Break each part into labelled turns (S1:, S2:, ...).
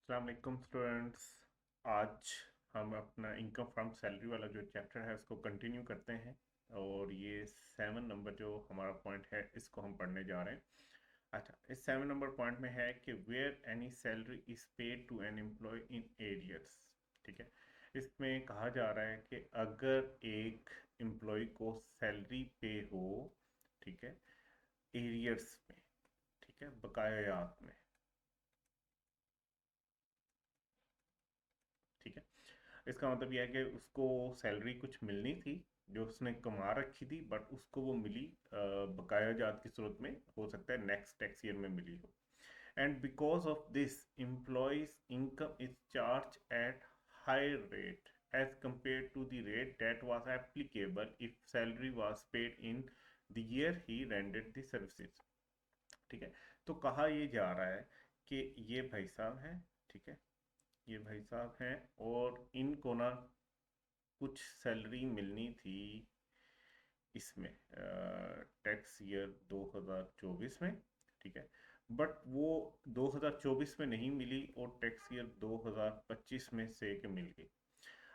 S1: अस्सलाम वालेकुम स्टूडेंट्स। आज हम अपना इनकम फ्रॉम सैलरी वाला जो चैप्टर है उसको कंटिन्यू करते हैं। और ये 7 नंबर जो हमारा पॉइंट है इसको हम पढ़ने जा रहे हैं। अच्छा, इस 7 नंबर पॉइंट में है कि where any salary is paid to an employee in arrears. ठीक है, इसमें कहा जा रहा है कि अगर एक एम्प्लॉय को सैलरी पे हो, ठीक है, एरियर्स में, ठीक है, बकायात में, ठीक है, इसका मतलब यह है कि उसको सैलरी कुछ मिलनी थी जो उसने कमा रखी थी, बट उसको वो मिली बकाया जात की सूरत में, हो सकता है नेक्स्ट टैक्स ईयर में मिली हो। And because of this employee's income is charge at higher rate as compare to the rate that was applicable if salary was paid in the year he rendered the services. ठीक है, तो कहा यह जा रहा है कि ये भाई साहब हैं, ठीक है, ये भाई साहब हैं और इनको ना कुछ सैलरी मिलनी थी इसमें टैक्स ईयर 2024 में, ठीक है, बट वो 2024 में नहीं मिली और टैक्स ईयर 2025 में से के मिल गई।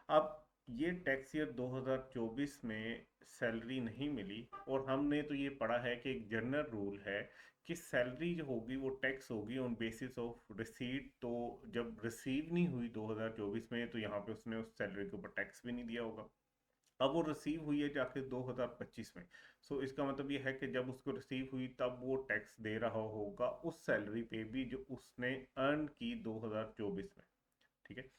S1: अब ये टैक्स ईयर 2024 में सैलरी नहीं मिली और हमने तो ये पढ़ा है कि एक जनरल रूल है कि सैलरी जो होगी वो टैक्स होगी ऑन बेसिस ऑफ रिसीट। तो जब रिसीव नहीं हुई 2024 में तो यहाँ पे उसने उस सैलरी के ऊपर टैक्स भी नहीं दिया होगा। अब वो रिसीव हुई है जाके 2025 में। सो इसका मतलब ये है कि जब उसको रिसीव हुई तब वो टैक्स दे रहा होगा उस सैलरी पे भी जो उसने अर्न की 2024 में। ठीक है,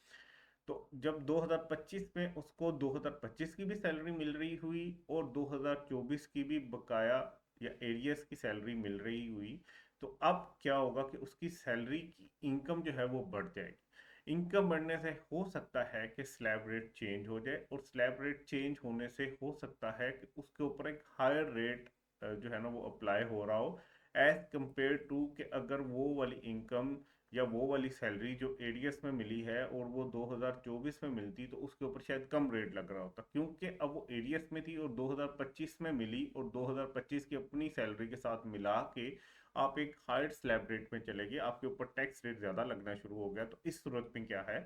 S1: तो जब 2025 में उसको 2025 की भी सैलरी मिल रही हुई और 2024 की भी बकाया या एरियर्स की सैलरी मिल रही हुई, तो अब क्या होगा कि उसकी सैलरी की इनकम जो है वो बढ़ जाएगी। इनकम बढ़ने से हो सकता है कि स्लैब रेट चेंज हो जाए और स्लैब रेट चेंज होने से हो सकता है कि उसके ऊपर एक हायर रेट जो है ना वो अप्लाई हो रहा हो एज कंपेयर टू कि अगर वो वाली इनकम या वो वाली सैलरी जो एडीएस में मिली है और वो 2024 में मिलती तो उसके ऊपर शायद कम रेट लग रहा होता, क्योंकि अब वो एडीएस में थी और 2025 में मिली और 2025 की अपनी सैलरी के साथ मिला के आप एक हायर स्लैब रेट में चले गए, आपके ऊपर टैक्स रेट ज्यादा लगना शुरू हो गया। तो इस सूरत में क्या है,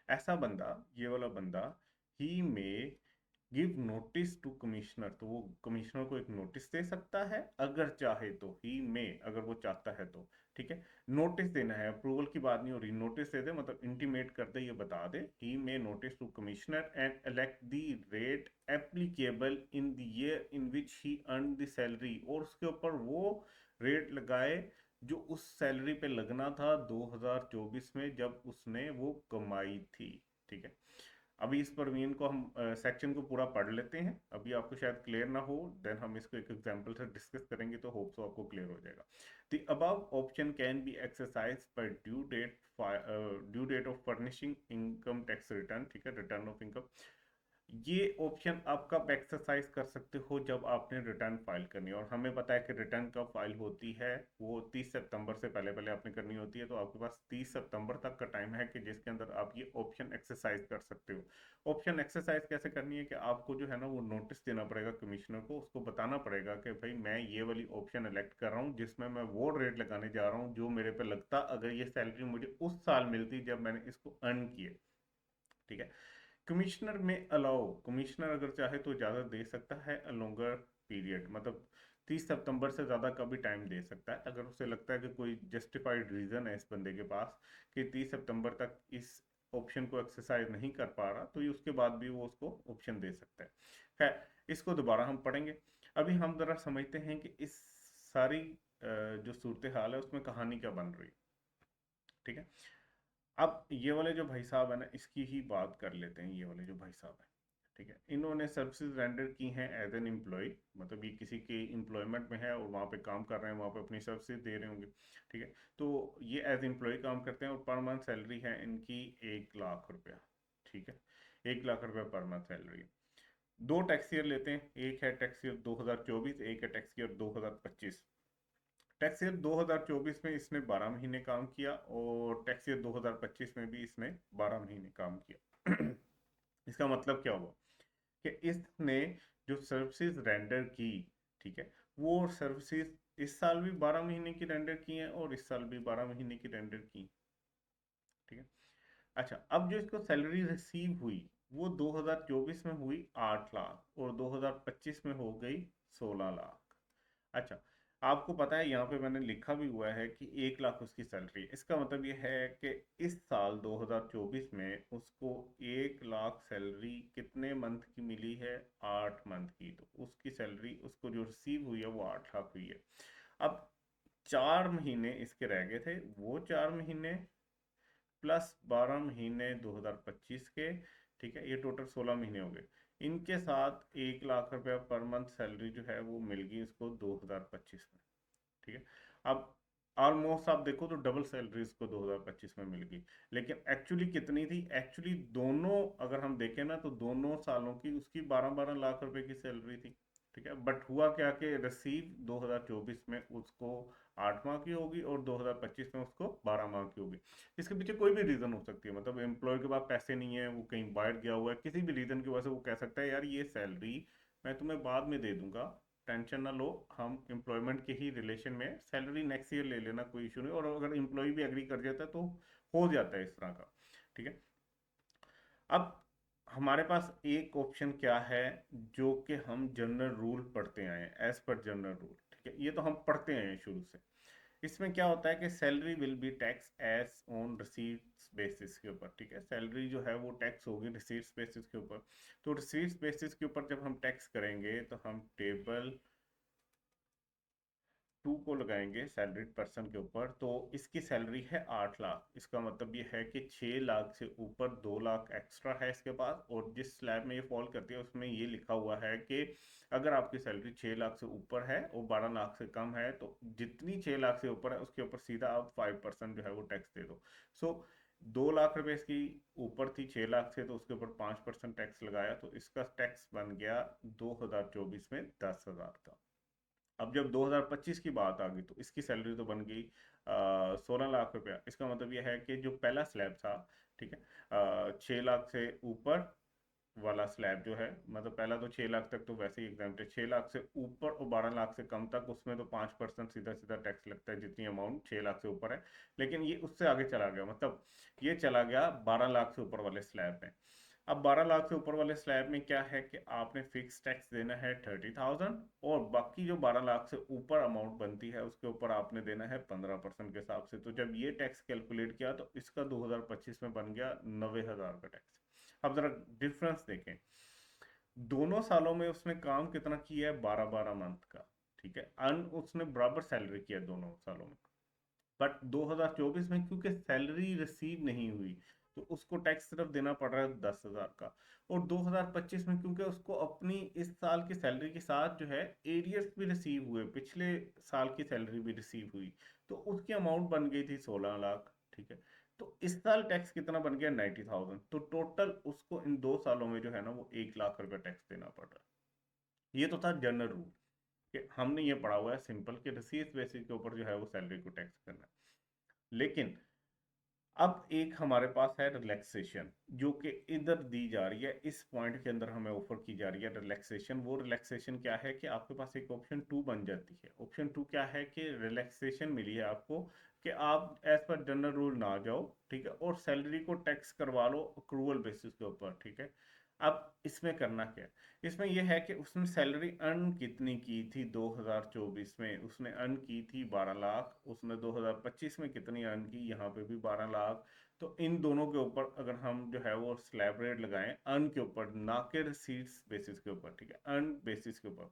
S1: ऐसा बंदा, ये वाला बंदा, ही में गिव नोटिस टू कमिश्नर, तो वो कमिश्नर को एक नोटिस दे सकता है अगर चाहे तो, ही में, अगर वो चाहता है तो। ठीक है, नोटिस देना है, अप्रूवल की बात नहीं हो रही, नोटिस दे दे मतलब इंटीमेट कर दे, ये बता दे, he may notice to commissioner and elect the rate applicable in the year in which he earn the salary, और उसके ऊपर वो रेट लगाए जो उस सैलरी पे लगना था 2024 में जब उसने वो कमाई थी। ठीक है, अभी इस परवीन को हम सेक्शन को पूरा पढ़ लेते हैं, अभी आपको शायद क्लियर ना हो, देन हम इसको एक एग्जांपल से डिस्कस करेंगे तो होप सो आपको क्लियर हो जाएगा। The above option can be exercise पर due date of furnishing income tax return. ठीक है, रिटर्न ऑफ इनकम, ये ऑप्शन आप कब एक्सरसाइज कर सकते हो, जब आपने रिटर्न फाइल करनी है। और हमें पता है कि रिटर्न कब फाइल होती है, वो 30 सितंबर से पहले पहले आपने करनी होती है। तो आपके पास 30 सितंबर तक का टाइम है कि जिसके अंदर आप ये ऑप्शन एक्सरसाइज कर सकते हो। ऑप्शन एक्सरसाइज कैसे करनी है कि आपको जो है ना वो नोटिस देना पड़ेगा कमिश्नर को, उसको बताना पड़ेगा कि भाई मैं ये वाली ऑप्शन इलेक्ट कर रहा हूँ जिसमें मैं वो रेट लगाने जा रहा हूँ जो मेरे पे लगता अगर ये सैलरी मुझे उस साल मिलती जब मैंने इसको अर्न किए। ठीक है, कमिश्नर में अलाउ, कमिश्नर अगर चाहे तो ज़्यादा दे सकता है लोंगर पीरियड, मतलब 30 सितंबर से ज़्यादा का भी टाइम दे सकता है अगर उसे लगता है कि कोई जस्टिफाइड रीज़न है इस बंदे के पास कि 30 सितंबर तक इस ऑप्शन को एक्सरसाइज नहीं कर पा रहा, तो ये उसके बाद भी वो उसको ऑप्शन दे सकता है। खैर, इसको दोबारा हम पढ़ेंगे। अभी हम ज़रा समझते हैं कि इस सारी जो सूरत हाल है उसमें कहानी क्या बन रही है। ठीक है, अब ये वाले जो भाई साहब है ना इसकी ही बात कर लेते हैं। ये वाले जो भाई साहब है, ठीक है, इन्होंने सर्विसेज रेंडर की हैं एज एन एम्प्लॉय, मतलब ये किसी के एम्प्लॉयमेंट में है और वहाँ पे काम कर रहे हैं, वहाँ पे अपनी सर्विसेज दे रहे होंगे। ठीक है, तो ये एज एम्प्लॉय काम करते हैं और पर मंथ सैलरी है इनकी 1 लाख रुपया। ठीक है, 1 लाख रुपया पर मंथ सैलरी है। दो टैक्स ईयर लेते हैं, एक है टैक्स ईयर 2024, एक है टैक्स ईयर 2025। टैक्स ईयर 2024 में इसने 12 महीने काम किया और टैक्स ईयर 2025 में भी इसने 12 महीने काम किया। इसका मतलब क्या हुआ कि इसने जो सर्विसेज रेंडर की, ठीक है, वो सर्विसेज इस साल भी 12 महीने की रेंडर की हैं और इस साल भी 12 महीने की रेंडर की। ठीक है। अच्छा, अब जो इसको सैलरी रिसीव हुई वो 2024 में हुई 8 लाख और 2025 में हो गई 16 लाख। अच्छा, आपको पता है यहाँ पे मैंने लिखा भी हुआ है कि 1 लाख उसकी सैलरी है। इसका मतलब ये है कि इस साल 2024 में उसको 1 लाख सैलरी कितने मंथ की मिली है? 8 मंथ की। तो उसकी सैलरी उसको जो रिसीव हुई है वो 8 लाख हुई है। अब 4 महीने इसके रह गए थे, वो 4 महीने प्लस 12 महीने 2025 के, ठीक है, ये टोटल 16 महीने हो गए। इनके साथ 1 लाख रुपया पर मंथ सैलरी जो है वो मिल गई इसको 2025 में। ठीक है। अब ऑलमोस्ट आप देखो तो डबल सैलरी इसको 2025 में मिल गई। लेकिन एक्चुअली कितनी थी? एक्चुअली दोनों अगर हम देखें ना तो दोनों सालों की उसकी 12-12 लाख रुपए की सैलरी थी। ठीक है, बट हुआ क्या कि रिसीव 2024 में उसको 8 माह की होगी और 2025 में उसको 12 माह की होगी। इसके पीछे कोई भी रीजन हो सकती है, मतलब एम्प्लॉय के पास पैसे नहीं है, वो कहीं बाहर गया हुआ है, किसी भी रीजन की वजह से वो कह सकता है यार ये सैलरी मैं तुम्हें बाद में दे दूंगा, टेंशन ना लो, हम एम्प्लॉयमेंट के ही रिलेशन में सैलरी नेक्स्ट ईयर ले लेना, कोई इशू नहीं। और अगर एम्प्लॉय भी एग्री कर जाता है तो हो जाता है इस तरह का। ठीक है। अब हमारे पास एक ऑप्शन क्या है, जो कि हम जनरल रूल पढ़ते आए हैं, एज पर जनरल रूल। ठीक है, ये तो हम पढ़ते आए हैं शुरू से। इसमें क्या होता है कि salary will be tax as on receipts basis के ऊपर। ठीक है, सैलरी जो है वो टैक्स होगी रिसीट्स बेसिस के ऊपर। तो रिसीट्स बेसिस के ऊपर जब हम टैक्स करेंगे तो हम टेबल 2 को लगाएंगे सैलरीड पर्सन के ऊपर। तो इसकी सैलरी है 8 लाख। इसका मतलब ये है कि 6 लाख से ऊपर 2 लाख एक्स्ट्रा है इसके पास। और जिस स्लैब में ये फॉल करती है उसमें ये लिखा हुआ है कि अगर आपकी सैलरी 6 लाख से ऊपर है और 12 लाख से कम है तो जितनी 6 लाख से ऊपर है उसके ऊपर सीधा आप 5% जो है वो टैक्स दे दो। सो 2 लाख रुपए इसकी ऊपर थी 6 लाख से, तो उसके ऊपर 5% टैक्स लगाया, तो इसका टैक्स बन गया 2024 में 10,000 का। अब जब 2025 की बात आ गई तो इसकी सैलरी तो बन गई 16 लाख रुपया। इसका मतलब यह है कि जो पहला स्लैब था, ठीक है, 6 लाख से ऊपर वाला स्लैब जो है, मतलब पहला तो 6 लाख तक तो वैसे ही एग्जाम है, 6 लाख से ऊपर और 12 लाख से कम तक उसमें तो 5% सीधा सीधा टैक्स लगता है जितनी अमाउंट 6 लाख से ऊपर है। लेकिन ये उससे आगे चला गया, मतलब ये चला गया 12 लाख से ऊपर वाले स्लैब में। अब 12 लाख से ऊपर वाले स्लैब में क्या है कि आपने फिक्स टैक्स देना है 30,000, और बाकी जो 12 लाख से ऊपर अमाउंट बनती है उसके ऊपर आपने देना है 15% के हिसाब से। तो जब ये टैक्स कैलकुलेट किया तो इसका 2025 में बन गया 90,000 का टैक्स। अब जरा डिफरेंस देखें, दोनों सालों में उसने काम कितना किया है? 12-12 मंथ का। ठीक है, अर्न उसने बराबर सैलरी किया दोनों सालों में। बट 2024 में क्योंकि सैलरी रिसीव नहीं हुई तो उसको टैक्स सिर्फ देना पड़ रहा है 10,000 का। और 2025 में क्योंकि उसको अपनी इस साल की सैलरी के साथ जो है एरियर्स भी रिसीव हुए, पिछले साल की सैलरी भी रिसीव हुई, तो उसकी अमाउंट बन गई थी 16 लाख। ठीक है, तो इस साल टैक्स कितना बन गया? 90,000। तो टोटल उसको इन 2 सालों में जो है ना वो 1 लाख रुपया टैक्स देना पड़ रहा है। ये तो था जनरल रूल कि हमने ये पढ़ा हुआ है सिंपल कि रिसीव बेसिस के ऊपर जो है वो सैलरी को टैक्स करना है। लेकिन अब एक हमारे पास है रिलैक्सेशन, जो कि इधर दी जा रही है, इस पॉइंट के अंदर हमें ऑफर की जा रही है रिलैक्सेशन। वो रिलैक्सेशन क्या है कि आपके पास एक ऑप्शन 2 बन जाती है। ऑप्शन 2 क्या है कि रिलैक्सेशन मिली है आपको कि आप एज पर जनरल रूल ना जाओ, ठीक है, और सैलरी को टैक्स करवा लो अक्रूवल बेसिस के ऊपर। ठीक है, अब इसमें करना क्या है? इसमें यह है कि उसने सैलरी अर्न कितनी की थी 2024 में? उसने अर्न की थी 12 लाख। उसने 2025 में कितनी अर्न की? यहाँ पे भी 12 लाख। तो इन दोनों के ऊपर अगर हम जो है वो स्लैब रेट लगाएं अर्न के ऊपर, ना कि रिसीट्स बेसिस के ऊपर, ठीक है, अर्न बेसिस के ऊपर,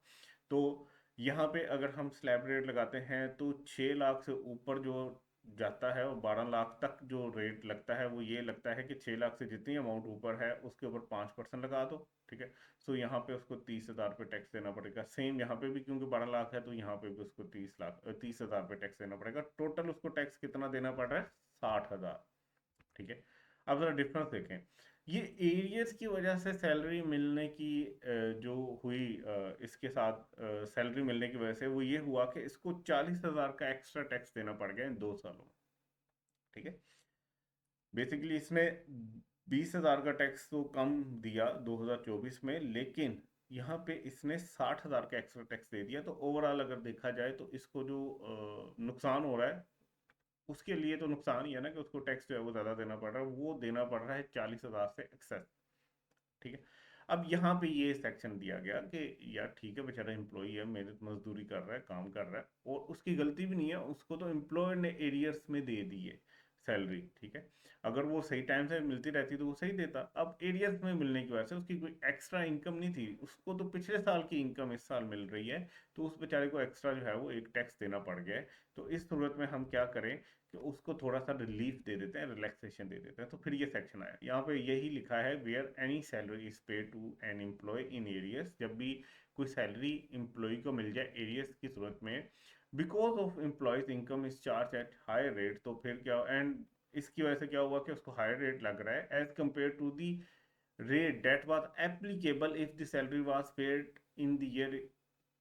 S1: तो यहाँ पे अगर हम स्लैब रेट लगाते हैं तो 6 लाख से ऊपर जो जाता है और 12 लाख तक जो रेट लगता है वो ये लगता है कि 6 लाख से जितनी अमाउंट ऊपर है उसके ऊपर 5% लगा दो। ठीक है, सो यहाँ पे उसको 30,000 पे टैक्स देना पड़ेगा। सेम यहाँ पे भी क्योंकि 12 लाख है तो यहाँ पे भी उसको 30,000 पे टैक्स देना पड़ेगा। टोटल उसको टैक्स कितना देना पड़ रहा है? 60,000। ठीक है, अब जरा डिफरेंस देखें। ये एरियर्स की वजह से सैलरी मिलने की जो हुई इसके साथ सैलरी मिलने की वजह से वो ये हुआ कि इसको 40,000 का एक्स्ट्रा टैक्स देना पड़ गया इन 2 सालों में। ठीक है, बेसिकली इसने 20,000 का टैक्स तो कम दिया 2024 में, लेकिन यहाँ पे इसने 60,000 का एक्स्ट्रा टैक्स दे दिया। तो ओवरऑल अगर देखा जाए तो इसको जो नुकसान हो रहा है उसके लिए तो नुकसान ही है ना कि उसको टैक्स जो है वो ज़्यादा देना पड़ रहा है, वो देना पड़ रहा है 40,000 से एक्सेस। ठीक है। अब यहाँ पे ये सेक्शन दिया गया कि यार ठीक है, बेचारा एम्प्लॉई है, मेहनत मजदूरी कर रहा है, काम कर रहा है, और उसकी गलती भी नहीं है, उसको तो एम्प्लॉयर ने एरियर्स में दे दी है सैलरी। ठीक है। अगर वो सही टाइम से मिलती रहती तो वो सही देता। अब एरियर्स में मिलने की वजह से उसकी कोई एक्स्ट्रा इनकम नहीं थी, उसको तो पिछले साल की इनकम इस साल मिल रही है, तो उस बेचारे को एक्स्ट्रा जो है वो एक टैक्स देना पड़ गया है। तो इस सूरत में हम क्या करें कि उसको थोड़ा सा रिलीफ दे देते हैं, रिलैक्सेशन दे देते हैं। तो फिर ये सेक्शन आया, यहाँ पे यही लिखा है, where any salary is paid to an employee in arrears, जब भी कोई सैलरी एम्प्लॉय को मिल जाए एरियस की सूरत में, because of employees income is charge at high rate, तो फिर क्या, एंड इसकी वजह से क्या हुआ कि उसको हाई रेट लग रहा है as compare to the rate that was applicable if the salary was paid in the year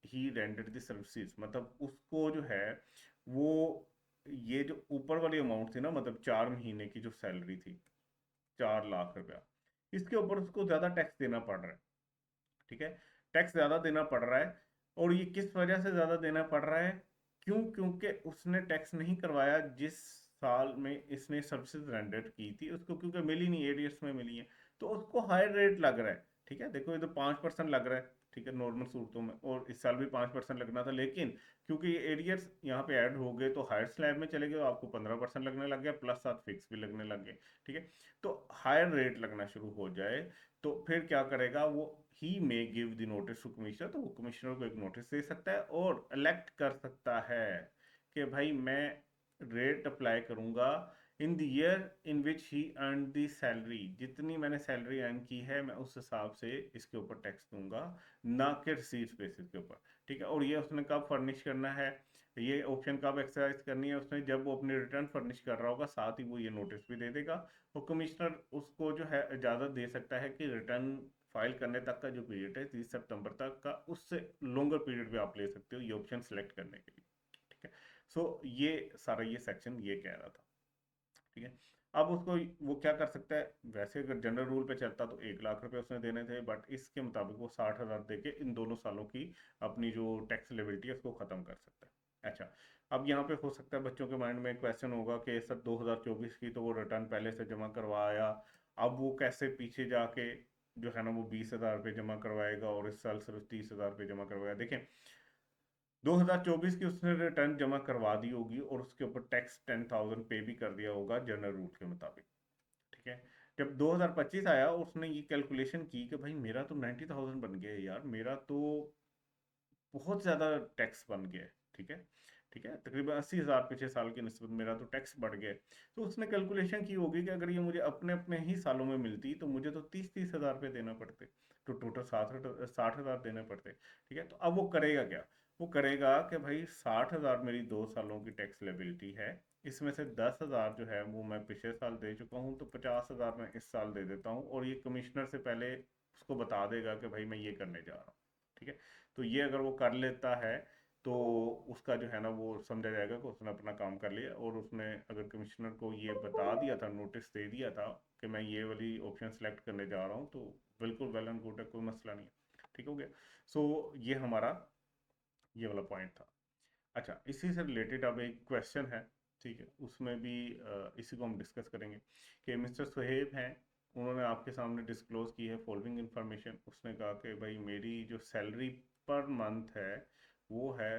S1: he rendered the services. मतलब उसको जो है वो, ये जो ऊपर वाली अमाउंट थी ना, मतलब 4 महीने की जो सैलरी थी, 4 लाख रुपया, इसके ऊपर उसको ज्यादा टैक्स देना पड़ रहा है। ठीक है। टैक्स ज्यादा देना पड़ रहा है, और ये किस वजह से ज्यादा देना पड़ रहा है? क्यों? क्योंकि उसने टैक्स नहीं करवाया जिस साल में इसने सर्विसेज रेंडर की थी उसको, क्योंकि मिली नहीं, एरियर्स में मिली है, तो उसको हाई रेट लग रहा है। ठीक है, देखो ये तो 5% लग रहा है, ठीक है, नॉर्मल सूरतों में, और इस साल भी 5% लगना था, लेकिन क्योंकि ये एरियर्स यहाँ पे ऐड हो गए तो हायर स्लैब में चले गए, तो आपको 15% लगने लग गया, प्लस साथ फिक्स भी लगने लग गए। ठीक है। तो हायर रेट लगना शुरू हो जाए तो फिर क्या करेगा वो, he may give the notice to commissioner, तो वो कमिश्नर को एक नोटिस दे सकता है और इलेक्ट कर सकता है कि भाई मैं रेट अप्लाई करूंगा इन the year in which he earn the salary, जितनी मैंने सैलरी अर्न की है मैं उस हिसाब से इसके ऊपर टैक्स दूंगा, ना कि रिसीट्स बेसिस के ऊपर। ठीक है। और ये उसने कब फर्निश करना है, ये ऑप्शन कब एक्सरसाइज करनी है उसने, जब वो अपनी रिटर्न फर्निश कर रहा होगा, साथ ही वो ये नोटिस भी दे देगा। और कमिश्नर उसको जो है इजाज़त दे सकता है कि रिटर्न फाइल करने तक का जो पीरियड है 30 सितंबर तक का, उससे लॉन्गर पीरियड भी आप ले सकते हो ये ऑप्शन सेलेक्ट करने के लिए। ठीक है। सो ये सारा ये सेक्शन ये कह रहा था। ठीक है। अब उसको वो क्या कर सकता है, वैसे अगर जनरल रूल पे चलता तो 1 लाख रुपए उसने देने थे, बट इसके मुताबिक वो 60,000 दे के इन दोनों सालों की अपनी जो टैक्स लेबिलिटी है उसको खत्म कर सकता है। अच्छा, अब यहाँ पे हो सकता है बच्चों के माइंड में क्वेश्चन होगा कि सर 2024 की तो वो रिटर्न पहले से जमा करवाया, अब वो कैसे पीछे जाके जो है ना वो 20,000 रुपये जमा करवाएगा और इस साल सिर्फ 30,000 रुपये जमा करवाएगा। देखें, 2024 की उसने रिटर्न जमा करवा दी होगी और उसके ऊपर टैक्स 10,000 पे भी कर दिया होगा जनरल रूल के मुताबिक। ठीक है। जब 2025 आया उसने ये कैलकुलेशन की कि भाई मेरा तो 90,000 बन गया है यार, मेरा तो बहुत ज़्यादा टैक्स बन गया है। ठीक है। ठीक है, तकरीबन 80,000 पिछले साल की निस्बत मेरा तो टैक्स बढ़ गया है। तो उसने कैलकुलेशन की होगी कि अगर ये मुझे अपने अपने ही सालों में मिलती तो मुझे तो 30-30 हज़ार रुपये देना पड़ते, तो टोटल 60,000 देने पड़ते। ठीक है। तो अब वो करेगा क्या? वो करेगा कि भाई 60,000 मेरी 2 सालों की टैक्स लेबिलिटी है, इसमें से 10,000 जो है वो मैं पिछले साल दे चुका हूँ, तो 50,000 मैं इस साल दे देता हूँ, और ये कमिश्नर से पहले उसको बता देगा कि भाई मैं ये करने जा रहा हूँ। ठीक है। तो ये अगर वो कर लेता है तो उसका जो है ना वो समझा जाएगा कि उसने अपना काम कर लिया, और उसने अगर कमिश्नर को ये बता दिया था, नोटिस दे दिया था कि मैं ये वाली ऑप्शन सेलेक्ट करने जा रहा हूँ, तो बिल्कुल वेल एंड गुड है, कोई मसला नहीं है। ठीक हो गया। सो ये हमारा ये वाला पॉइंट था। अच्छा, इसी से रिलेटेड अब एक क्वेश्चन है, ठीक है, उसमें भी इसी को हम डिस्कस करेंगे कि मिस्टर सुहेब हैं, उन्होंने आपके सामने डिस्क्लोज की है फॉलोइंग इंफॉर्मेशन। उसने कहा कि भाई मेरी जो सैलरी पर मंथ है वो है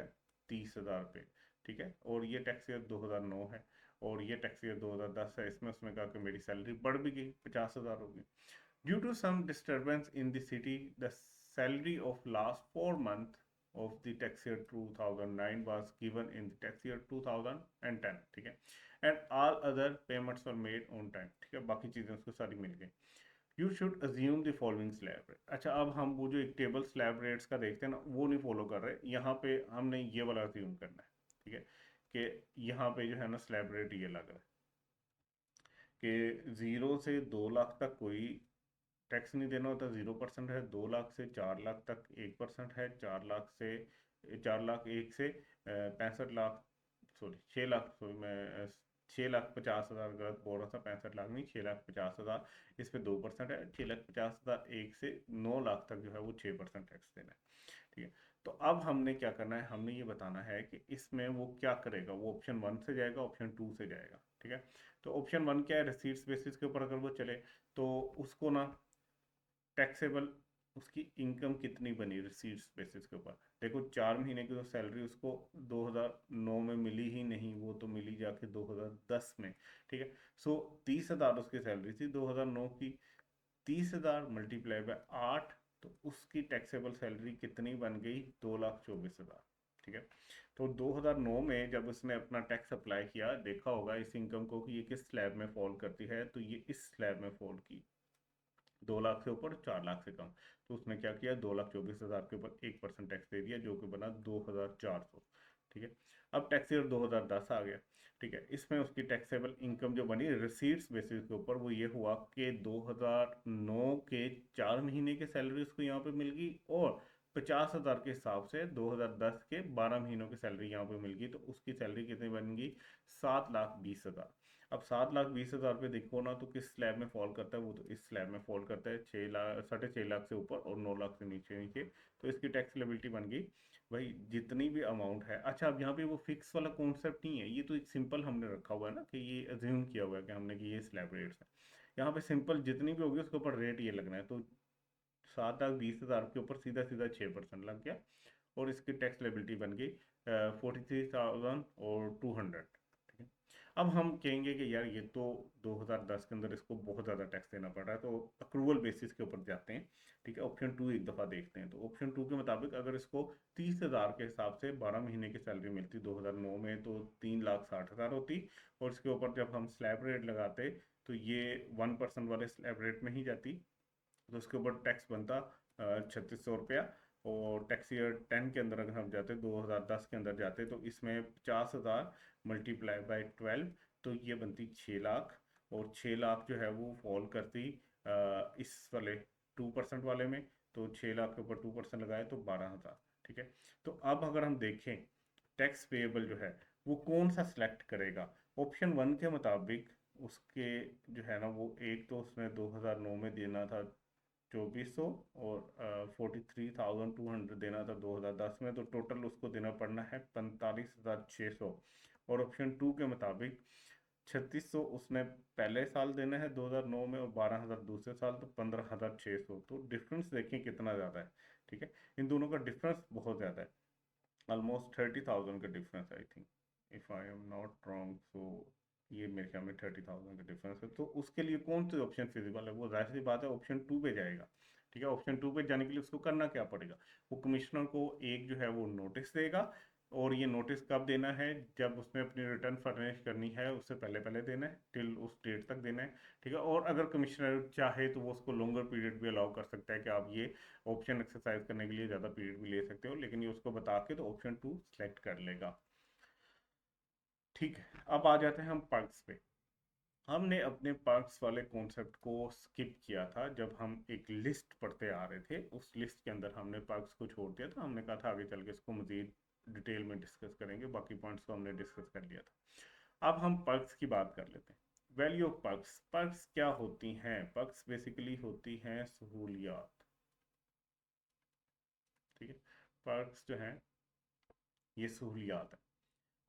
S1: 30,000 रुपये। ठीक है। और ये टैक्स ईयर 2009 है, और ये टैक्स ईयर 2010 है, इसमें उसने कहा कि मेरी सैलरी बढ़ भी गई, 50,000 हो गई। Due to some disturbance in the city, the salary of last 4 months of the tax year 2009 was given in the tax year 2010। ठीक है। And all other payments were made on time। ठीक है, बाकी चीज़ें उसको सारी मिल गई। You should assume the following slab rate। अच्छा, अब हम वो जो एक टेबल स्लैब रेट्स का देखते हैं ना, वो नहीं फॉलो कर रहे, यहाँ पे हमने ये वाला assume करना है। ठीक है, कि यहाँ पे जो है ना स्लैब रेट ये लग रहा है कि 0 से 2 लाख तक कोई टैक्स नहीं देना होता, 0% है। 2 लाख से 4 लाख तक 1% है। 4 लाख से 4 लाख 1 से 65 लाख, सॉरी 6 लाख, सॉरी मैं 6,50,000 गलत बोल रहा था, 65 लाख नहीं, 6,50,000, इस पे 2% है। 6,50,000 1 से 9 लाख तक जो है वो 6% टैक्स देना है। ठीक है। तो अब हमने क्या करना है, हमने ये बताना है कि इसमें वो क्या करेगा, वो ऑप्शन 1 से जाएगा, ऑप्शन 2 से जाएगा। ठीक है, तो ऑप्शन 1 क्या है, रिसीट्स बेसिस के ऊपर अगर वो चले तो उसको ना टैक्सेबल उसकी इनकम कितनी बनी रिसीट्स बेसिस के ऊपर। देखो 4 महीने की तो सैलरी उसको 2009 में मिली ही नहीं, वो तो मिली जाके 2010 में। ठीक है, सो 30,000 उसकी सैलरी थी 2009 की, 30,000 मल्टीप्लाई बाय 8, तो उसकी टैक्सेबल सैलरी कितनी बन गई, 2,24,000। ठीक है, तो 2009 में जब उसने अपना टैक्स अप्लाई किया, देखा होगा इस इनकम को कि ये किस स्लैब में फॉल करती है, तो ये इस स्लैब में फॉल की, 2 लाख से ऊपर 4 लाख से कम। तो उसने क्या किया, 2,24,000 के ऊपर 1% टैक्स दे दिया, जो कि बना 2,400। ठीक है, अब टैक्स ईयर 2010 आ गया। ठीक है, इसमें उसकी टैक्सेबल इनकम जो बनी रिसीट्स बेसिस के ऊपर, वो ये हुआ कि 2009 के 4 महीने की सैलरी उसको यहाँ पे मिल गई, और 50,000 के हिसाब से 2010 के 12 महीनों की सैलरी यहाँ पे मिल गई। तो उसकी सैलरी कितनी बन गई, 7,20,000। अब 7,20,000 पे देखो ना, तो किस स्लैब में फॉल करता है, वो तो इस स्लैब में फॉल करता है, 6 लाख 6.5 लाख से ऊपर और 9 लाख से नीचे नीचे। तो इसकी टैक्स लेबिलिटी बन गई भाई जितनी भी अमाउंट है। अच्छा, अब यहाँ पे वो फिक्स वाला कॉन्सेप्ट नहीं है, ये तो एक सिंपल हमने रखा हुआ है ना, कि ये अज्यूम किया हुआ है कि हमने कि ये स्लैब रेट्स है। यहाँ पे सिंपल जितनी भी होगी उसके ऊपर रेट ये लगना है। तो 7,20,000 के ऊपर सीधा सीधा 6% लग गया, और इसकी टैक्स लेबिलिटी बन गई 43,200। ठीक है, अब हम कहेंगे कि यार ये तो 2010 के अंदर इसको बहुत ज़्यादा टैक्स देना पड़ रहा है, तो अक्रूवल बेसिस के ऊपर जाते हैं। ठीक है, ऑप्शन 2 एक दफ़ा देखते हैं। तो ऑप्शन 2 के मुताबिक अगर इसको 30,000 के हिसाब से 12 महीने की सैलरी मिलती 2009 में, तो 3,60,000 होती, और इसके ऊपर जब हम स्लैब रेट लगाते तो ये 1% वाले स्लैब रेट में ही जाती, तो उसके ऊपर टैक्स बनता 3,600 रुपया। और टैक्स ईयर 10 के अंदर अगर हम जाते, 2010 के अंदर जाते, तो इसमें 50,000 मल्टीप्लाई बाय 12, तो ये बनती 6 लाख। और 6 लाख जो है वो फॉल करती इस वाले 2% वाले में। तो 6 लाख के ऊपर 2% लगाए तो 12,000। ठीक है, तो अब अगर हम देखें टैक्स पेएबल जो है वो कौन सा सिलेक्ट करेगा, ऑप्शन 1 के मुताबिक उसके जो है ना, वो एक तो उसने 2009 में देना था 2,400, और 43,200 देना था 2010 में, तो टोटल उसको देना पड़ना है 45,600। और ऑप्शन 2 के मुताबिक 3,600 उसने पहले साल देना है 2009 में, और 12,000 दूसरे साल, तो 15,600। तो डिफरेंस देखें कितना ज़्यादा है। ठीक है, इन दोनों का डिफरेंस बहुत ज़्यादा है, ऑलमोस्ट 30,000 का difference, I think, if I am not wrong. So ये मेरे ख्याल में 30,000 का डिफरेंस है। तो उसके लिए कौन सी ऑप्शन फिजिबल है, वो जाहिर सी बात है ऑप्शन 2 पे जाएगा। ठीक है, ऑप्शन 2 पे जाने के लिए उसको करना क्या पड़ेगा, वो कमिश्नर को एक जो है वो नोटिस देगा। और ये नोटिस कब देना है, जब उसने अपनी रिटर्न फर्निश करनी है उससे पहले पहले देना है, टिल उस डेट तक देना है। ठीक है, और अगर कमिश्नर चाहे तो वो उसको लॉन्गर पीरियड भी अलाउ कर सकता है कि आप ये ऑप्शन एक्सरसाइज करने के लिए ज़्यादा पीरियड भी ले सकते हो, लेकिन ये उसको बता के तो ऑप्शन 2 सेलेक्ट कर लेगा। ठीक है, अब आ जाते हैं हम पर्क्स पे। हमने अपने पर्क्स वाले कॉन्सेप्ट को स्किप किया था जब हम एक लिस्ट पढ़ते आ रहे थे, उस लिस्ट के अंदर हमने पर्क्स को छोड़ दिया था। हमने कहा था आगे चल के इसको मजीद डिटेल में डिस्कस करेंगे, बाकी पॉइंट्स को हमने डिस्कस कर लिया था। अब हम पर्क्स की बात कर लेते हैं। वैल्यू ऑफ पर्क्स, पर्क्स क्या होती हैं, पर्क्स बेसिकली होती हैं सहूलियात। ठीक है, पर्क्स जो हैं ये सहूलियात है।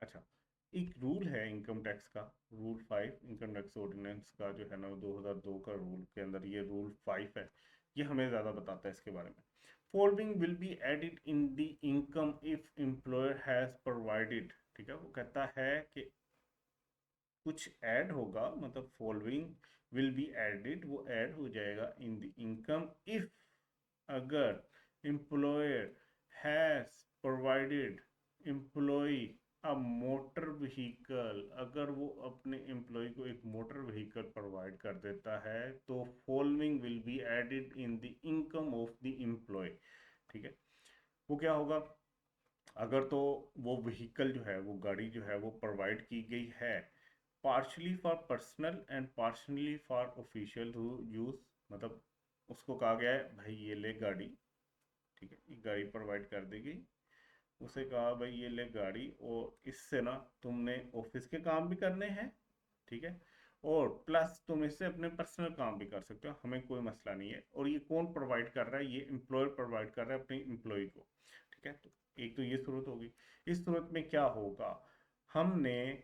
S1: अच्छा, एक रूल है इनकम टैक्स का, रूल 5 इनकम टैक्स ऑर्डिनेंस का जो है ना, 2002 का रूल के अंदर ये रूल 5 है। ये हमें ज़्यादा बताता है इसके बारे में। Following will be added in the income if employer has provided. ठीक है, वो कहता है कि कुछ ऐड होगा, मतलब फॉलोइंग विल बी एडिड, वो ऐड हो जाएगा इन द इनकम इफ, अगर employer has provided employee a motor vehicle, अगर वो अपने एम्प्लॉय को एक मोटर व्हीकल प्रोवाइड कर देता है, तो following will be added in the income of the employee. ठीक है, वो क्या होगा, अगर तो वो व्हीकल जो है, वो गाड़ी जो है वो प्रोवाइड की गई है partially for personal and partially for official use, मतलब उसको कहा गया है भाई ये ले गाड़ी। ठीक है, ये गाड़ी प्रोवाइड कर दी गई, उसे कहा भाई ये ले गाड़ी, और इससे ना तुमने ऑफिस के काम भी करने हैं। ठीक है, और प्लस तुम इससे अपने पर्सनल काम भी कर सकते हो, हमें कोई मसला नहीं है। और ये कौन प्रोवाइड कर रहा है, ये एम्प्लॉयर प्रोवाइड कर रहा है अपने एम्प्लॉय को। ठीक है, तो एक तो ये सूरत होगी। इस सूरत में क्या होगा, हमने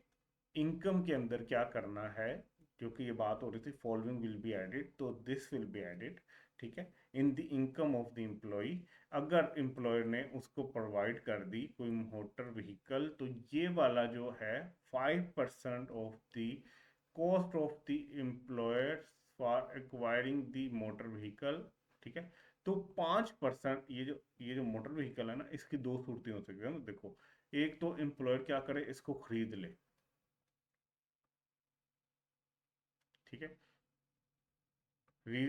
S1: इनकम के अंदर क्या करना है, क्योंकि ये बात हो रही थी फॉलोइंग विल बी एडेड, तो दिस विल बी एडेड, ठीक है, in the income of the employee. अगर एम्प्लॉयर ने उसको प्रोवाइड कर दी कोई मोटर व्हीकल, तो ये वाला जो है 5% of the cost of the employers for acquiring the motor vehicle, ठीक है। तो 5%, ये जो मोटर व्हीकल है ना, इसकी दो सूरतें हो सकती है ना, देखो, एक तो एम्प्लॉयर क्या करे, इसको खरीद ले, ठीक है,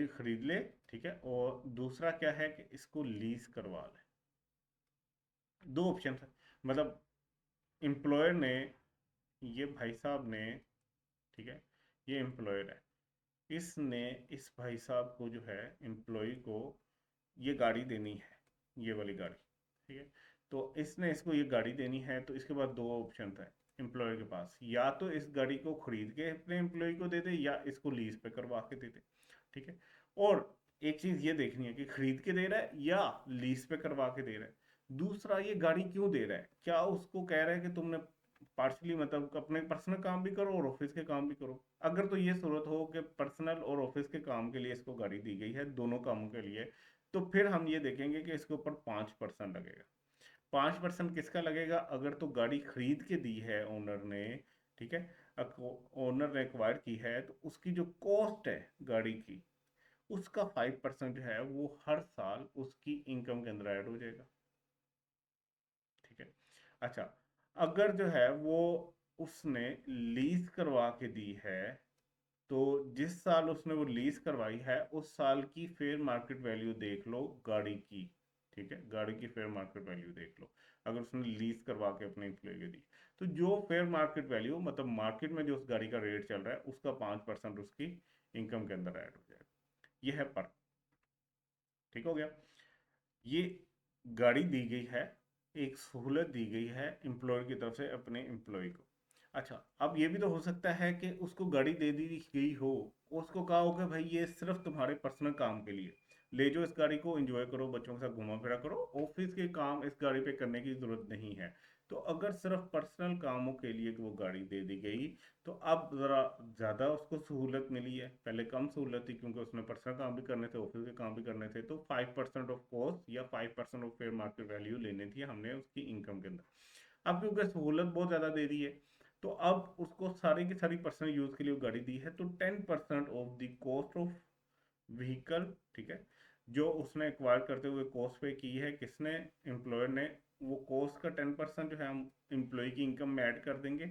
S1: खरीद ले, ठीक है, और दूसरा क्या है कि इसको लीज करवा ले। दो ऑप्शन है, मतलब एम्प्लॉयर ने, ये भाई साहब ने, ठीक है, ये एम्प्लॉयर है, इसने इस भाई साहब को जो है एम्प्लॉय को ये गाड़ी देनी है, ये वाली गाड़ी, ठीक है। तो इसने इसको ये गाड़ी देनी है, तो इसके बाद दो ऑप्शन था एम्प्लॉयर के पास, या तो इस गाड़ी को खरीद के अपने एम्प्लॉय को दे दे, या इसको लीज पे करवा के दे दे, ठीक है। और एक चीज ये देखनी है कि खरीद के दे रहा है या लीज पे करवा के दे रहा है। दूसरा, ये गाड़ी क्यों दे रहा है, क्या उसको कह रहा है कि तुमने पार्शली मतलब अपने पर्सनल काम भी करो और ऑफिस के काम भी करो। अगर तो ये सूरत हो कि पर्सनल और ऑफिस के काम के लिए इसको गाड़ी दी गई है, दोनों कामों के लिए, तो फिर हम ये देखेंगे कि इसके ऊपर 5% लगेगा। 5% किसका लगेगा, अगर तो गाड़ी खरीद के दी है ओनर ने, ठीक है, ओनर ने एक्वायर की है, तो उसकी जो कॉस्ट है गाड़ी की, उसका 5% जो है वो हर साल उसकी इनकम के अंदर ऐड हो जाएगा, ठीक है। अच्छा, अगर जो है वो उसने लीज करवा के दी है, तो जिस साल उसने वो लीज करवाई है, उस साल की फेयर मार्केट वैल्यू देख लो गाड़ी की, ठीक है, गाड़ी की फेयर मार्केट वैल्यू देख लो, अगर उसने लीज करवा के अपने एम्प्लॉय को दी, तो जो फेयर मार्केट वैल्यू मतलब मार्केट में जो उस गाड़ी का रेट चल रहा है, उसका 5% उसकी इनकम के अंदर ऐड हो जाएगा। ये है पर, ठीक हो गया। ये गाड़ी दी गई है, एक सहूलत दी गई है एम्प्लॉयर की तरफ से अपने एम्प्लॉय को। अच्छा, अब ये भी तो हो सकता है कि उसको गाड़ी दे दी गई हो, उसको कहा होगा भाई ये सिर्फ तुम्हारे पर्सनल काम के लिए, ले जाओ इस गाड़ी को, एंजॉय करो, बच्चों के साथ घुमा फिरा करो, ऑफिस के काम इस गाड़ी पे करने की जरूरत नहीं है। तो अगर सिर्फ पर्सनल कामों के लिए वो गाड़ी दे दी गई, तो अब ज़रा ज़्यादा उसको सहूलत मिली है, पहले कम सहूलत थी क्योंकि उसने पर्सनल काम भी करने थे, ऑफिस के काम भी करने थे, तो 5% ऑफ कॉस्ट या 5% ऑफ फेयर मार्केट वैल्यू लेनी थी हमने उसकी इनकम के अंदर। अब क्योंकि सहूलत बहुत ज़्यादा दे दी है, तो अब उसको सारी की सारी पर्सनल यूज़ के लिए गाड़ी दी है, तो 10% of the cost of vehicle, ठीक है, जो उसने एक्वायर करते हुए कॉस्ट पे की है किसने, एम्प्लॉयर ने, वो कॉस्ट का 10% जो है हम एम्प्लॉय की इनकम में ऐड कर देंगे।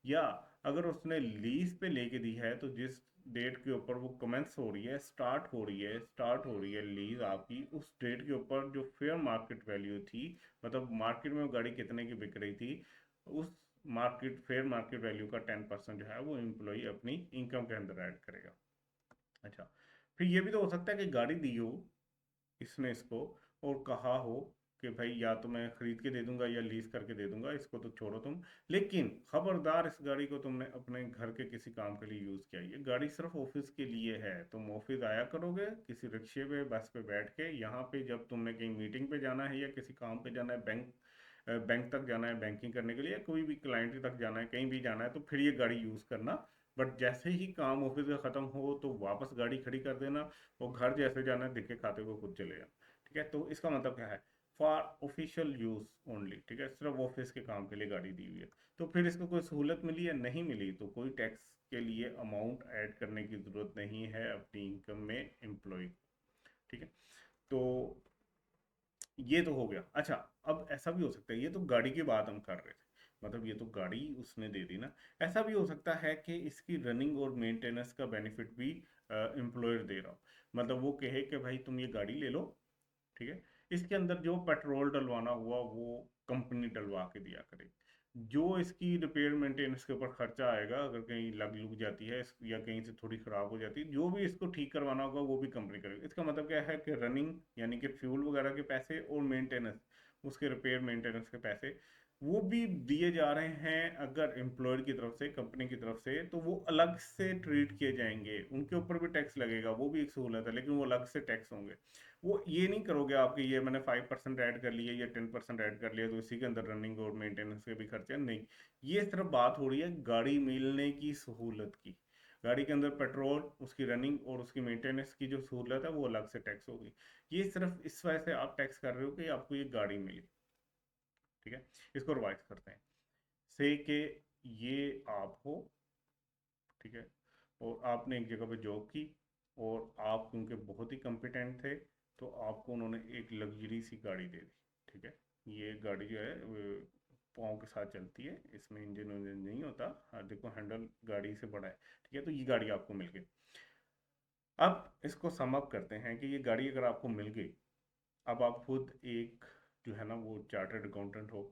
S1: या अगर उसने लीज पे लेके दी है, तो जिस डेट के ऊपर वो कमेंस हो रही है, स्टार्ट हो रही है लीज आपकी, उस डेट के ऊपर जो फेयर मार्केट वैल्यू थी, मतलब मार्केट में वो गाड़ी कितने की बिक रही थी, उस मार्केट फेयर मार्केट वैल्यू का 10% जो है वो एम्प्लॉय अपनी इनकम के अंदर ऐड करेगा। अच्छा, फिर ये भी तो हो सकता है कि गाड़ी दी हो इसने इसको, और कहा हो कि भाई या तो मैं खरीद के दे दूंगा या लीज करके दे दूंगा, इसको तो छोड़ो तुम, लेकिन खबरदार इस गाड़ी को तुमने अपने घर के किसी काम के लिए यूज किया, ये गाड़ी सिर्फ ऑफिस के लिए है, तुम ऑफिस आया करोगे किसी रिक्शे पे बस पे बैठ के, यहाँ पे जब तुमने कहीं मीटिंग पे जाना है या किसी काम पे जाना है, बैंक तक जाना है बैंकिंग करने के लिए, कोई भी क्लाइंट तक जाना है, कहीं भी जाना है, तो फिर ये गाड़ी यूज करना। बट जैसे ही काम ऑफिस का खत्म हो, तो वापस गाड़ी खड़ी कर देना, और घर जैसे जाना है दिखे खाते को खुद चले जाना, ठीक है। तो इसका मतलब क्या है, फॉर ऑफिशियल यूज ओनली, ठीक है, सिर्फ ऑफिस के काम के लिए गाड़ी दी हुई है। तो फिर इसको कोई सहूलत मिली है, नहीं मिली, तो कोई टैक्स के लिए अमाउंट ऐड करने की जरूरत नहीं है अपनी इनकम में एम्प्लॉय, ठीक है। तो ये तो हो गया। अच्छा, अब ऐसा भी हो सकता है, ये तो गाड़ी की बात हम कर रहे थे, मतलब ये तो गाड़ी उसने दे दी ना, ऐसा भी हो सकता है कि इसकी रनिंग और मेंटेनेंस का बेनिफिट भी एम्प्लॉयर दे रहा हो, मतलब वो कहे कि भाई तुम ये गाड़ी ले लो, ठीक है, इसके अंदर जो पेट्रोल डलवाना हुआ वो कंपनी डलवा के दिया करे, जो इसकी रिपेयर मेंटेनेंस के ऊपर खर्चा आएगा, अगर कहीं लग लुग जाती है या कहीं से थोड़ी खराब हो जाती है, जो भी इसको ठीक करवाना होगा वो भी कंपनी करेगी। इसका मतलब क्या है कि रनिंग यानी कि फ्यूल वगैरह के पैसे और मेंटेनेंस, उसके रिपेयर मेंटेनेंस के पैसे वो भी दिए जा रहे हैं अगर एम्प्लॉयर की तरफ से, कंपनी की तरफ से, तो वो अलग से ट्रीट किए जाएंगे, उनके ऊपर भी टैक्स लगेगा, वो भी एक सहूलत है, लेकिन वो अलग से टैक्स होंगे। वो ये नहीं करोगे आपके, ये मैंने 5% ऐड कर लिया या 10% ऐड कर लिया तो इसी के अंदर रनिंग और मेंटेनेंस के भी खर्चे नहीं। ये सिर्फ बात हो रही है गाड़ी मिलने की सहूलत की। गाड़ी के अंदर पेट्रोल, उसकी रनिंग और उसकी मेंटेनेंस की जो सहूलत है वो अलग से टैक्स होगी। ये सिर्फ इस वजह से आप टैक्स कर रहे हो कि आपको ये गाड़ी मिली। ठीक है, इसको रिवाइज करते हैं। से के ये आप हो, ठीक है, और आपने एक जगह पे जॉब की और आप क्योंकि बहुत ही कॉम्पिटेंट थे तो आपको उन्होंने एक लग्जरी सी गाड़ी दे दी। ठीक है, ये गाड़ी जो है पाँव के साथ चलती है, इसमें इंजन उंजन नहीं होता। हाँ, देखो हैंडल गाड़ी से बड़ा है। ठीक है, तो ये गाड़ी आपको मिल गई। अब इसको सम अप करते हैं कि ये गाड़ी अगर आपको मिल गई, अब आप खुद एक जो है ना वो चार्टर्ड अकाउंटेंट हो,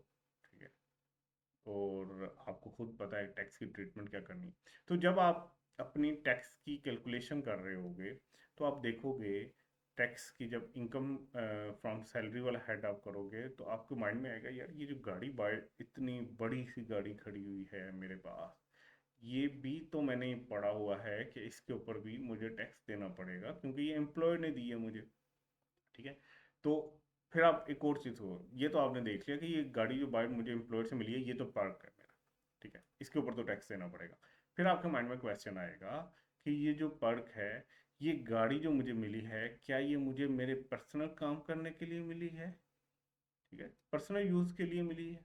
S1: ठीक है, और आपको खुद पता है टैक्स की ट्रीटमेंट क्या करनी है। तो जब आप अपनी टैक्स की कैलकुलेशन कर रहे होगे तो आप देखोगे टैक्स की, जब इनकम फ्रॉम सैलरी वाला हेड आप करोगे तो आपके माइंड में आएगा यार ये जो गाड़ी बाय इतनी बड़ी सी गाड़ी खड़ी हुई है मेरे पास, ये भी तो मैंने पढ़ा हुआ है कि इसके ऊपर भी मुझे टैक्स देना पड़ेगा क्योंकि ये एम्प्लॉयर ने दी है मुझे। ठीक है, तो फिर आप एक और चीज़ हो, ये तो आपने देख लिया कि ये गाड़ी जो बाइक मुझे एम्प्लॉयर से मिली है ये तो पर्क है मेरा। ठीक है, इसके ऊपर तो टैक्स देना पड़ेगा। फिर आपके माइंड में क्वेश्चन आएगा कि ये जो पर्क है, ये गाड़ी जो मुझे मिली है, क्या ये मुझे मेरे पर्सनल काम करने के लिए मिली है? ठीक है, पर्सनल यूज़ के लिए मिली है।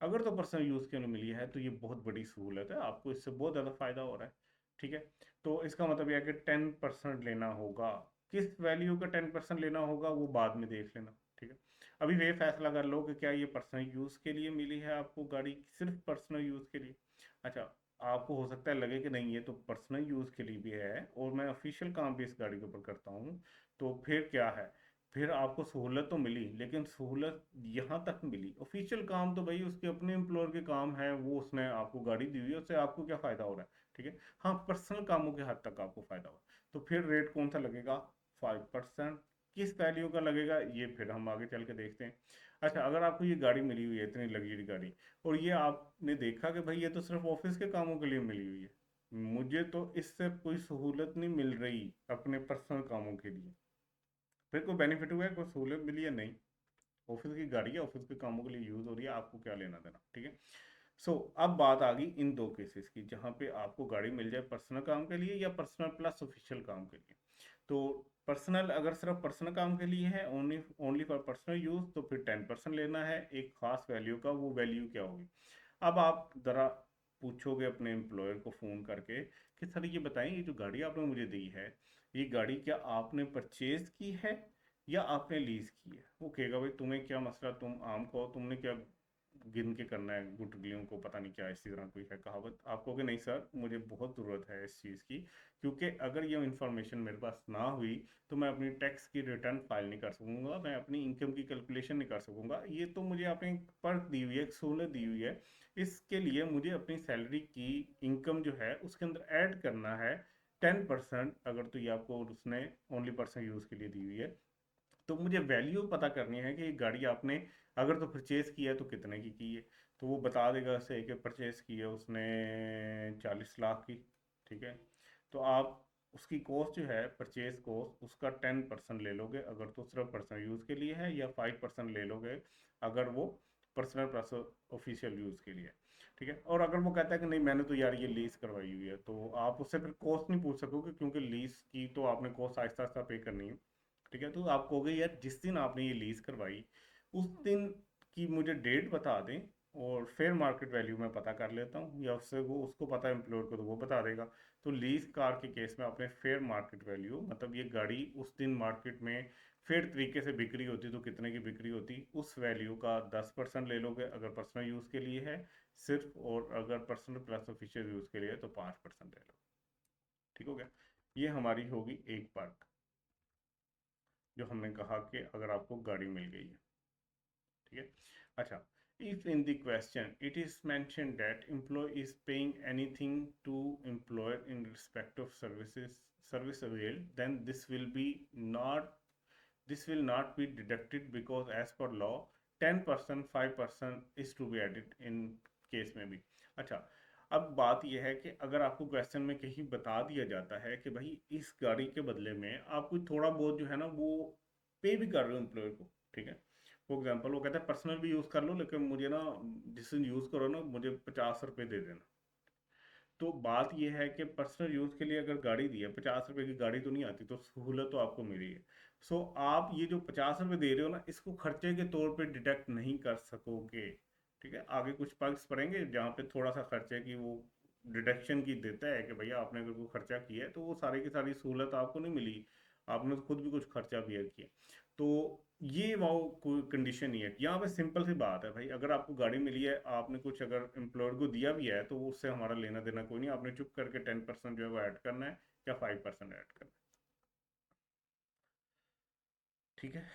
S1: अगर तो पर्सनल यूज़ के लिए मिली है तो ये बहुत बड़ी सहूलत है, आपको इससे बहुत ज़्यादा फायदा हो रहा है। ठीक है, तो इसका मतलब यह है कि 10% लेना होगा। किस वैल्यू का 10% लेना होगा वो बाद में देख लेना। ठीक है, अभी वे फैसला कर लो कि क्या ये पर्सनल यूज़ के लिए मिली है आपको गाड़ी, सिर्फ पर्सनल यूज़ के लिए। अच्छा, आपको हो सकता है लगे कि नहीं ये तो पर्सनल यूज़ के लिए भी है और मैं ऑफिशियल काम भी इस गाड़ी के ऊपर करता हूँ, तो फिर क्या है, फिर आपको सहूलत तो मिली, लेकिन सहूलत यहाँ तक मिली, ऑफिशियल काम तो भाई उसके अपने एम्प्लॉयर के काम है, वो उसने आपको गाड़ी दी हुई है, उससे आपको क्या फ़ायदा हो रहा है। ठीक है, हाँ पर्सनल कामों के हद तक आपको फ़ायदा हो, तो फिर रेट कौन सा लगेगा? 5%। किस वैल्यू का लगेगा ये फिर हम आगे चल के देखते हैं। अच्छा, अगर आपको ये गाड़ी मिली हुई है, इतनी लग्जरी गाड़ी, और ये आपने देखा कि भाई ये तो सिर्फ ऑफिस के कामों के लिए मिली हुई है, मुझे तो इससे कोई सहूलत नहीं मिल रही अपने पर्सनल कामों के लिए, फिर कोई बेनिफिट हुआ है, कोई सहूलत मिली है? नहीं। ऑफिस की गाड़ी है, ऑफिस के कामों के लिए यूज हो रही है, आपको क्या लेना देना। ठीक है, सो अब बात आ गई इन दो केसेस की जहां पे आपको गाड़ी मिल जाए पर्सनल काम के लिए या पर्सनल प्लस ऑफिशियल काम के लिए। तो पर्सनल, अगर सिर्फ पर्सनल काम के लिए है, only only for personal use, तो फिर 10% लेना है एक खास वैल्यू का। वो वैल्यू क्या होगी? अब आप जरा पूछोगे अपने एम्प्लॉयर को फ़ोन करके कि सर ये बताएं, ये जो गाड़ी आपने मुझे दी है, ये गाड़ी क्या आपने परचेज की है या आपने लीज की है? वो कहेगा भाई तुम्हें क्या मसला, तुम आम को तुमने क्या गिन के करना है गुटलियों को, पता नहीं क्या इसी तरह कोई है कहावत। आप कहोगे नहीं सर मुझे बहुत ज़रूरत है इस चीज़ की, क्योंकि अगर ये इन्फॉर्मेशन मेरे पास ना हुई तो मैं अपनी टैक्स की रिटर्न फाइल नहीं कर सकूंगा, मैं अपनी इनकम की कैलकुलेशन नहीं कर सकूंगा। ये तो मुझे आपने एक पर्क दी हुई है, एक सहूलत दी हुई है, इसके लिए मुझे अपनी सैलरी की इनकम जो है उसके अंदर ऐड करना है 10%। अगर तो ये आपको उसने ओनली पर्सनल यूज़ के लिए दी हुई है, तो मुझे वैल्यू पता करनी है कि गाड़ी आपने अगर तो परचेज की है तो कितने की है। तो वो बता देगा से कि परचेज की है उसने 40 लाख की। ठीक है, तो आप उसकी कॉस्ट जो है परचेज कॉस्ट उसका 10% ले लोगे अगर तो सिर्फ पर्सनल यूज़ के लिए है, या 5% ले लोगे अगर वो पर्सनल प्लस ऑफिशियल यूज़ के लिए है। ठीक है, और अगर वो कहता है कि नहीं मैंने तो यार ये लीज करवाई हुई है, तो आप उससे फिर कॉस्ट नहीं पूछ सकोगे क्योंकि लीज की तो आपने कॉस्ट आहिस्ता आहिस्ता पे करनी है। ठीक है, तो आप कहोगे यार जिस दिन आपने ये लीज करवाई उस दिन की मुझे डेट बता दें और फेयर मार्केट वैल्यू मैं पता कर लेता हूँ, या उससे वो उसको पता है एम्प्लॉयर को तो वो बता देगा। तो लीज कार के केस में आपने फेयर मार्केट वैल्यू, मतलब ये गाड़ी उस दिन मार्केट में फेयर तरीके से बिक्री होती तो कितने की बिक्री होती, उस वैल्यू का 10% ले लोगे अगर पर्सनल यूज़ के लिए है सिर्फ, और अगर पर्सनल प्लस ऑफिशियल यूज़ के लिए है तो 5% ले लो। ठीक हो गया, ये हमारी होगी एक पार्ट जो हमने कहा कि अगर आपको गाड़ी मिल गई है। ठीक है, अच्छा, if in the question it is mentioned that employee is paying anything to employer in respect of service availed, then this will not be deducted because as per law 10%, 5% is to be added in case में भी। अच्छा, अब बात यह है कि अगर आपको क्वेश्चन में कहीं बता दिया जाता है कि भाई इस गाड़ी के बदले में आप कोई थोड़ा बहुत जो है ना वो पे भी कर रहे हो एम्प्लॉयर को, ठीक है। फॉर एग्जाम्पल वो कहता है पर्सनल भी यूज़ कर लो, लेकिन मुझे ना जिस दिन यूज़ करो ना मुझे 50 रुपये दे देना। तो बात यह है कि पर्सनल यूज़ के लिए अगर गाड़ी दी है, 50 रुपये की गाड़ी तो नहीं आती, तो सहूलत तो आपको मिली है। सो आप ये जो 50 रुपये दे रहे हो ना, इसको खर्चे के तौर पे डिडक्ट नहीं कर सकोगे, ठीक है। आगे कुछ पॉइंट्स पढ़ेंगे जहाँ पे थोड़ा सा खर्चे की वो डिडक्शन की देता है कि भैया आपने अगर कोई खर्चा किया है तो वो सारी की सारी सहूलत आपको नहीं मिली, आपने तो खुद भी कुछ खर्चा बियर किया। तो ये वो कोई कंडीशन नहीं है यहाँ पे। सिंपल सी बात है भाई, अगर आपको गाड़ी मिली है, आपने कुछ अगर एम्प्लॉयर को दिया भी है तो उससे हमारा लेना देना कोई नहीं, आपने चुप करके 10% जो है वो ऐड करना है या 5% ऐड करना है, ठीक है।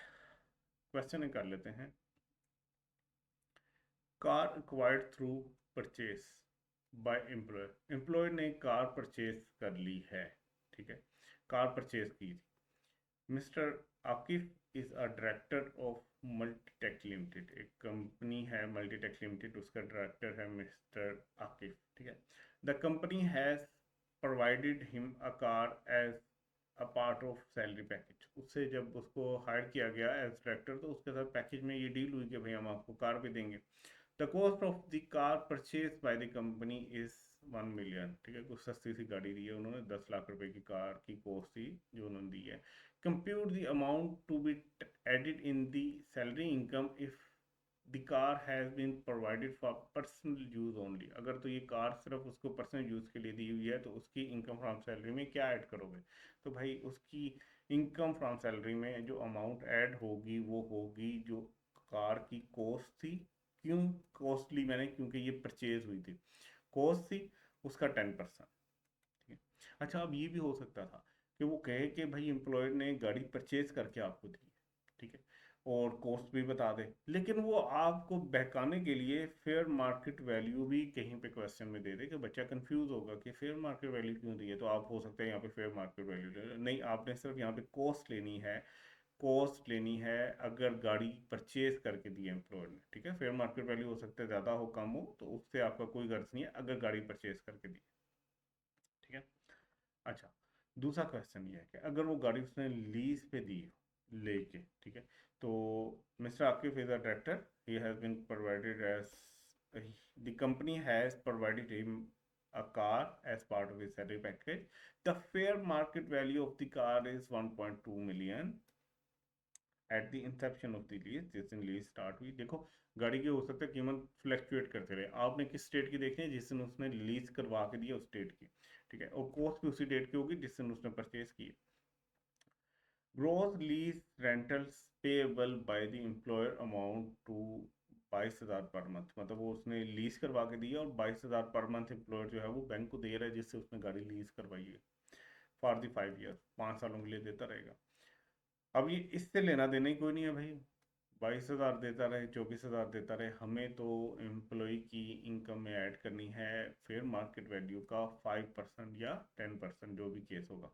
S1: क्वेश्चन कर लेते हैं। Car acquired through purchase by employer, employer ने कार परचेज कर ली है, ठीक है, कार परचेज की थी। Mister Aakif is a director of Multitech Limited, एक कंपनी है मल्टीटेक लिमिटेड, उसका डायरेक्टर है मिस्टर आकिफ, ठीक है। The company has provided him a car as a part of salary package, उससे जब उसको हायर किया गया एज डायरेक्टर तो उसके साथ पैकेज में ये डील हुई कि भाई हम आपको कार भी देंगे। The cost of the car purchase by the company is 1 million, ठीक है, कुछ सस्ती सी गाड़ी दी है उन्होंने, 10 लाख रुपए की कार की कॉस्ट थी जो उन्होंने दी है। Compute the amount to be added in the salary income if the car has been provided for personal use only, अगर तो ये कार सिर्फ उसको पर्सनल यूज के लिए दी हुई है तो उसकी इनकम फ्रॉम सैलरी में क्या ऐड करोगे? तो भाई उसकी इनकम फ्रॉम सैलरी में जो अमाउंट ऐड होगी वो होगी जो कार की कॉस्ट थी। क्यों कॉस्टली? मैंने क्योंकि ये परचेज हुई थी, कॉस्ट थी उसका 10%, ठीक है। अच्छा, अब ये भी हो सकता था कि वो कहे कि भाई एम्प्लॉयर ने गाड़ी परचेज करके आपको दी है, ठीक है, और कॉस्ट भी बता दे, लेकिन वो आपको बहकाने के लिए फेयर मार्केट वैल्यू भी कहीं पे क्वेश्चन में दे दे कि बच्चा कंफ्यूज होगा कि फेयर मार्केट वैल्यू क्यों दी है, तो आप हो सकता है यहाँ पे फेयर मार्केट वैल्यू नहीं, आपने सिर्फ यहाँ पे कॉस्ट लेनी है, कॉस्ट लेनी है अगर गाड़ी परचेज करके दी है एम्प्लॉयर ने, ठीक है। फेयर मार्केट वैल्यू हो सकता है ज़्यादा हो कम हो, तो उससे आपका कोई गर्ज नहीं है अगर गाड़ी परचेज करके दी, ठीक है। अच्छा, दूसरा क्वेश्चन ये है कि अगर वो गाड़ी उसने लीज पे दी हो लेके, ठीक है, तो mister Aakif is a director, he has been provided as the company has provided him a car as part of his salary package. The fair market value of the car is 1.2 million at the Inception of the lease, जिस दिन lease start हुई। देखो गाड़ी की हो सकता है कीमत फ्लक्चुएट करते रहे, आपने किस स्टेट की देखनी है? जिस दिन उसने लीज करवा के दिया उस स्टेट की, ठीक है, और कॉस्ट भी उसी डेट की होगी जिस दिन उसने परचेज की। Gross lease rentals payable by the employer amount to 22,000 per month, मतलब वो उसने लीज करवा के दिया और 22,000 पर मंथ एम्प्लॉयर जो है वो बैंक को दे रहा है जिससे उसने गाड़ी लीज करवाई है, फॉर द 5 ईयर, 5 सालों के लिए देता रहेगा। अब ये इससे लेना देना ही कोई नहीं है भाई, 22,000 देता रहे, 24,000 देता रहे, हमें तो एम्प्लॉय की इनकम में ऐड करनी है फेयर मार्केट वैल्यू का 5% या 10%, जो भी केस होगा।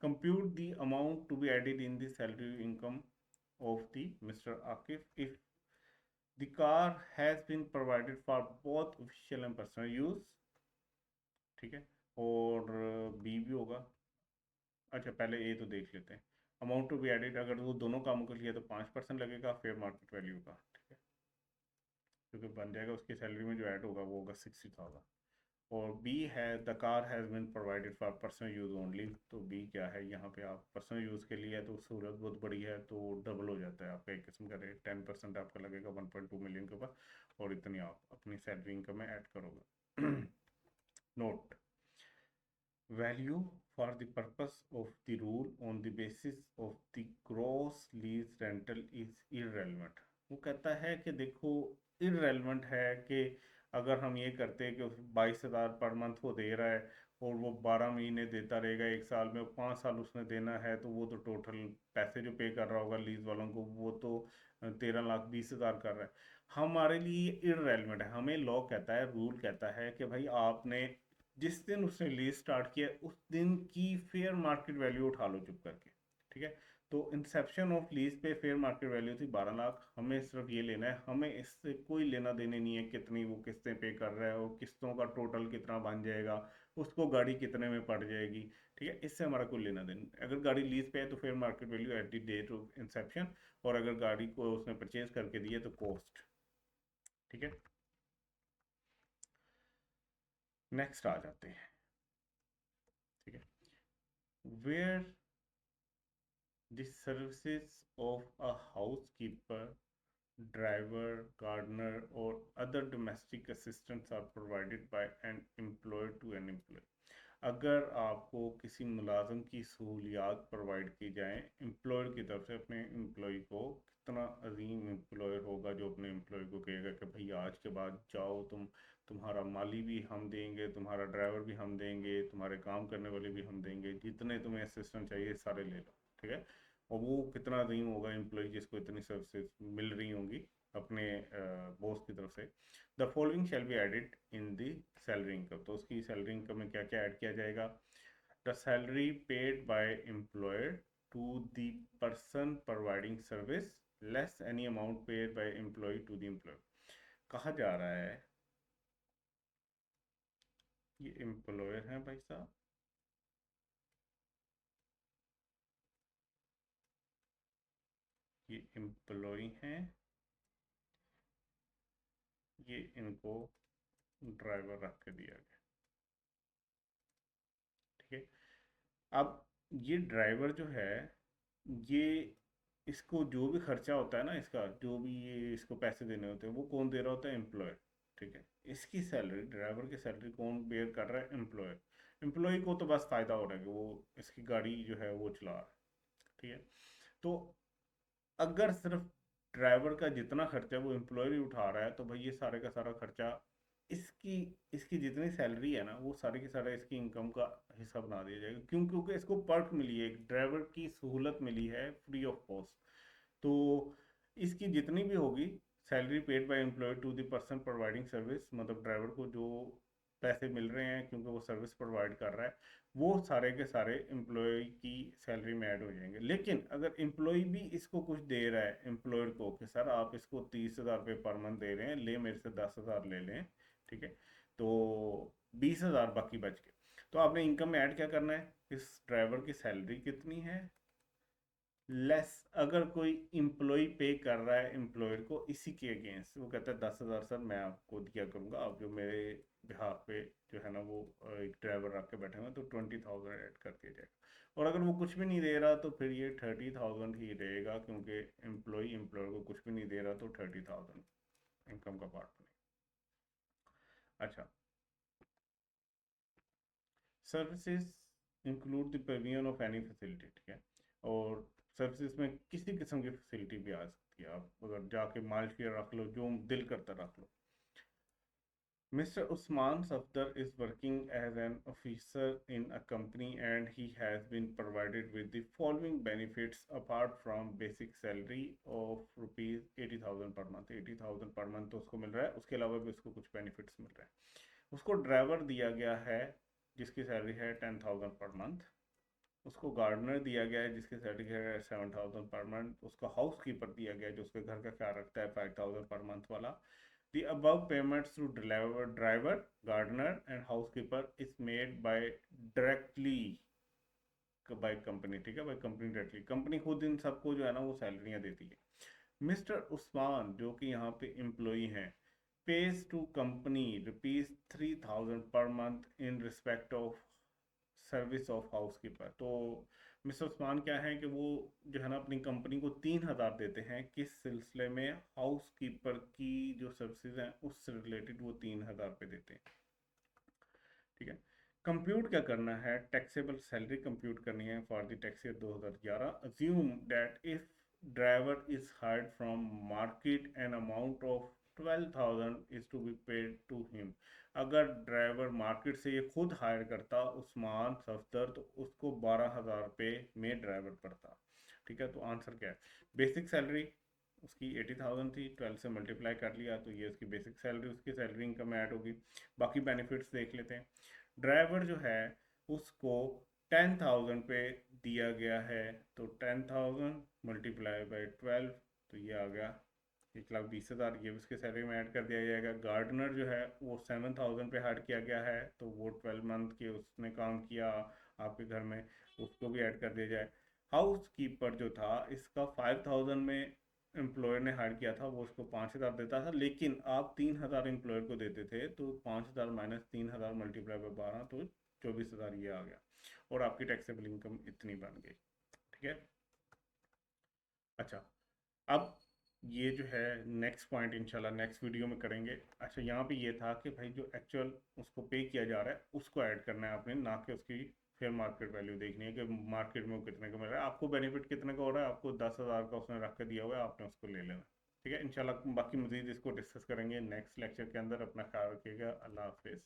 S1: Compute the amount to be added in the salary income of the mister Aakif if the car has been provided for both official and personal use, ठीक है, और बी भी होगा। अच्छा, पहले ए तो देख लेते हैं। अमाउंट टू बी एडेड, अगर वो दोनों कामों के लिए तो 5% लगेगा फेयर मार्केट वैल्यू का, ठीक है, क्योंकि बन जाएगा उसकी सैलरी में जो ऐड होगा वो होगा 60,000। और बी है the car has been provided for personal use only, तो बी क्या है यहाँ पे, आप पर्सनल यूज़ के लिए है तो सहूलत बहुत बड़ी है तो डबल हो जाता है आपका एक किस्म का रेट, 10% आपका लगेगा 1.2 मिलियन के ऊपर, और इतनी आप अपनी सैलरी इनकम में ऐड करोगे। Note, value for the purpose of the rule on the basis of the gross lease rental is irrelevant। वो कहता है कि देखो irrelevant है कि अगर हम ये करते हैं कि 22,000 पर मंथ वो दे रहा है और वो 12 महीने देता रहेगा, एक साल में 5 साल उसने देना है, तो वो तो टोटल पैसे जो पे कर रहा होगा लीज वालों को वो तो 13,20,000 कर रहा है। हमारे लिए इररेलेवेंट है, हमें लॉ कहता है, रूल कहता है कि भाई आपने जिस दिन उसने लीज स्टार्ट किया उस दिन की फेयर मार्केट वैल्यू उठा लो चुप करके, ठीक है। तो इंसेप्शन ऑफ लीज पे फेयर मार्केट वैल्यू थी 12 लाख। हमें सिर्फ ये लेना है, हमें इससे कोई लेना देने नहीं है कितनी वो किस्तें पे कर रहा है और किस्तों का टोटल कितना बन जाएगा, उसको गाड़ी कितने में पड़ जाएगी। ठीक है, इससे हमारा कोई लेना देना नहीं। अगर गाड़ी लीज पे है तो fair market value at the date of inception, और अगर गाड़ी को उसने परचेज करके दी है तो कॉस्ट। ठीक है, नेक्स्ट आ जाते हैं। ठीक है, where the services of a housekeeper, driver, gardener, or other domestic assistants are provided by an employer to an employee। अगर आपको किसी मुलाजम की सहूलियात प्रोवाइड की जाए एम्प्लॉयर की तरफ से अपने एम्प्लॉय को, कितना अजीम एम्प्लॉयर होगा जो अपने एम्प्लॉय को कहेगा कि भाई आज के बाद जाओ तुम, तुम्हारा माली भी हम देंगे, तुम्हारा ड्राइवर भी हम देंगे, तुम्हारे काम करने वाले भी हम देंगे, जितने तुम्हें असिस्टेंट चाहिए सारे ले लो। ठीक है, और वो कितना अजीम होगा एम्प्लॉय जिसको इतनी सर्विसेज मिल रही होंगी अपने बॉस की तरफ से। The following shall be added in the salary income. तो उसकी सैलरी इनकम में क्या क्या ऐड किया जाएगा? The salary paid by employer to the person providing service less any amount paid by employee to the employer. कहा जा रहा है, ये एम्प्लॉयर है भाई साहब, ये एम्प्लॉय हैं, ये इनको ड्राइवर रख के दिया गया। ठीक है, अब ये ड्राइवर जो है, ये इसको जो भी खर्चा होता है ना, इसका जो भी ये इसको पैसे देने होते हैं वो कौन दे रहा होता है? एम्प्लॉयर। ठीक है, इसकी सैलरी, ड्राइवर की सैलरी कौन बेयर कर रहा है? एम्प्लॉयर। एम्प्लॉय को तो बस फायदा हो रहा है कि वो इसकी गाड़ी जो है वो चला रहा है। ठीक है, तो अगर सिर्फ ड्राइवर का जितना खर्चा वो एम्प्लॉयर ही उठा रहा है तो भाई ये सारे का सारा खर्चा इसकी इसकी जितनी सैलरी है ना वो सारे की सारा इसकी इनकम का हिस्सा बना दिया जाएगा। क्यों? क्योंकि इसको पर्क मिली है, एक ड्राइवर की सहूलत मिली है फ्री ऑफ कॉस्ट। तो इसकी जितनी भी होगी salary paid by employee to the person providing service, मतलब ड्राइवर को जो पैसे मिल रहे हैं क्योंकि वो सर्विस प्रोवाइड कर रहा है, वो सारे के सारे एम्प्लॉय की सैलरी में ऐड हो जाएंगे। लेकिन अगर एम्प्लॉय भी इसको कुछ दे रहा है एम्प्लॉयर को कि सर आप इसको 30,000 रुपये पर मंथ दे रहे हैं, ले मेरे से 10,000 ले लें, ठीक है, तो 20,000 बाकी बच गए। तो आपने इनकम में ऐड क्या करना है? इस ड्राइवर की सैलरी कितनी है लेस, अगर कोई एम्प्लॉय पे कर रहा है एम्प्लॉयर को इसी के अगेंस्ट, वो कहता है 10,000 सर मैं आपको दिया करूंगा, आप जो मेरे बिहाफ पे जो है ना वो एक ड्राइवर रख के बैठे हुए तो 20,000 ऐड कर दिया जाएगा। और अगर वो कुछ भी नहीं दे रहा तो फिर ये 30,000 ही रहेगा, क्योंकि एम्प्लॉय एम्प्लॉयर को कुछ भी नहीं दे रहा तो 30,000 इनकम का पार्ट बनेगा। अच्छा, services include the premium of any facility. ठीक है, और सर्विसेज में किसी किस्म की फैसिलिटी भी आ सकती है, आप अगर जाके माल शेयर रख लो, जो दिल करता रख लो। Mr. Usman Safdar is working as an officer in a company and he has been provided with the following benefits apart from basic salary of rupees 80,000 per month. 80,000 per month तो उसको मिल रहा है, उसके अलावा भी उसको कुछ बेनिफिट्स मिल रहे हैं। उसको ड्राइवर दिया गया है जिसकी सैलरी है 10,000 पर मंथ। उसको गार्डनर दिया गया है जिसकी सैलरी है 7,000 पर मंथ। उसको हाउस कीपर दिया गया है जो उसके घर का ख्याल रखता है 5,000 पर मंथ वाला। The above payments to driver, gardener and housekeeper is made by directly by company. ठीक है, बाय कंपनी डायरेक्टली, कंपनी खुद इन सबको जो है ना वो सैलरियाँ देती है। मिस्टर उस्मान जो कि यहाँ पे एम्प्लॉई हैं, pays to company rupees 3,000 per month in respect of service of house keeper. तो मिस्टर उस्मान क्या है कि वो जो है ना अपनी कंपनी को 3,000 देते हैं, किस सिलसिले में? हाउस कीपर की जो सर्विसेज हैं उससे रिलेटेड वो 3,000 रुपये देते हैं। ठीक है, कंप्यूट क्या करना है? टैक्सेबल सैलरी कंप्यूट करनी है for the tax year 2011। Assume that if driver is hired from market an amount of 12,000 is to be paid to him. अगर ड्राइवर मार्केट से ये खुद हायर करता उस्मान सफदर तो उसको 12,000 रुपये में ड्राइवर पड़ता। ठीक है, तो आंसर क्या है? बेसिक सैलरी उसकी 80,000 थी, 12 से मल्टीप्लाई कर लिया तो ये उसकी बेसिक सैलरी, उसकी सैलरी इनकम ऐड होगी। बाकी बेनिफिट्स देख लेते हैं। ड्राइवर जो है उसको 10,000 पे दिया गया है, तो 10,000 मल्टीप्लाई बाई 12, तो ये आ गया 1,20,000, ये उसके सैलरी में ऐड कर दिया जाएगा। गार्डनर जो है वो 7,000 पे हार्ड किया गया है, तो वो 12 मंथ के उसने काम किया आपके घर में, उसको भी ऐड कर दिया जाए। हाउस कीपर जो था इसका 5,000 में एम्प्लॉयर ने हायर किया था, वो उसको 5,000 देता था, लेकिन आप 3,000 एम्प्लॉयर को देते थे, तो 5,000 माइनस 3,000 मल्टीप्लाई बाई 12, तो 24,000 ये आ गया, और आपकी टैक्सेबल इनकम इतनी बन गई। ठीक है। अच्छा, अब ये जो है नेक्स्ट पॉइंट इंशाल्लाह नेक्स्ट वीडियो में करेंगे। अच्छा, यहाँ पे ये था कि भाई जो एक्चुअल उसको पे किया जा रहा है उसको ऐड करना है आपने, ना कि उसकी फेयर मार्केट वैल्यू देखनी है कि मार्केट में वो कितने का मिल रहा है, आपको बेनिफिट कितने का हो रहा है, आपको 10,000 का उसने रख के दिया हुआ है, आपने उसको ले लेना। ठीक है, इंशाल्लाह बाकी मजीद इसको डिस्कस करेंगे नेक्स्ट लेक्चर के अंदर। अपना ख्याल रखिएगा। अल्लाह हाफिज़।